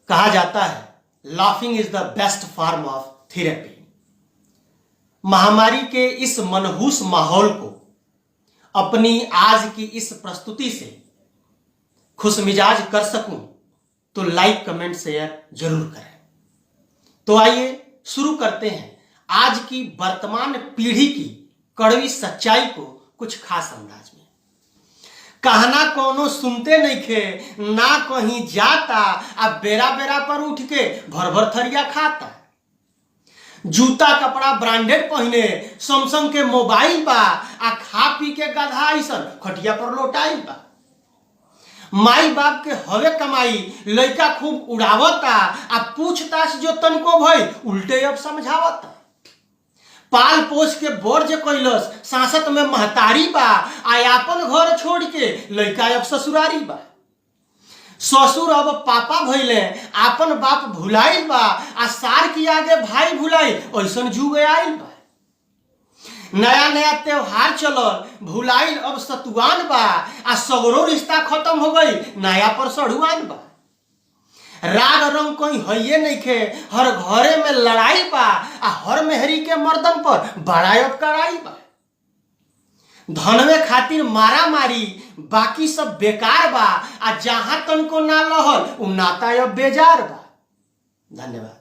कहा जाता है laughing is the best form of therapy. महामारी के इस मनहूस माहौल को अपनी आज की इस प्रस्तुति से खुशमिजाज कर सकूं तो लाइक कमेंट शेयर जरूर करें। तो आइए शुरू करते हैं आज की वर्तमान पीढ़ी की कड़वी सच्चाई को कुछ खास अंदाज में। कहना कोनो सुनते नहीं खे, ना कहीं जाता, अब बेरा बेरा पर उठ के भर भर थरिया खाता। जूता कपड़ा ब्रांडेड पहने, सैमसंग के मोबाइल बा, आ खा पी के गधा ऐसन खटिया पर लोटाइल बा। माई बाप के हवे कमाई लड़का खूब उड़ावता, आ पूछताछ जो तनको भई उल्टे अब समझावता। पाल पोस के बोर जे कैलस सांसत में महतारी बा, आपन घर छोड़ के लड़का अब ससुरारी बा। ससुर अब पापा भइले, आपन बाप भुलाइल बा, आ सार की आगे भाई भुलाई ऐसन जुग आइल बा। नया नया त्योहार चलल, भुलाइल अब सतुआन बा, आ सगरो रिश्ता खत्म हो गई, नया पर सढ़ुआन बा। राग रंग कोई हइये नहीं खे, हर घरे में लड़ाई बा, आ हर मेहरी के मर्दन पर बड़ा अब कड़ाई बा। धनवे खातिर मारा मारी, बाकी सब बेकार बा, आ जहां तनको ना लहल उ नाता अब बेजार बा। धन्यवाद।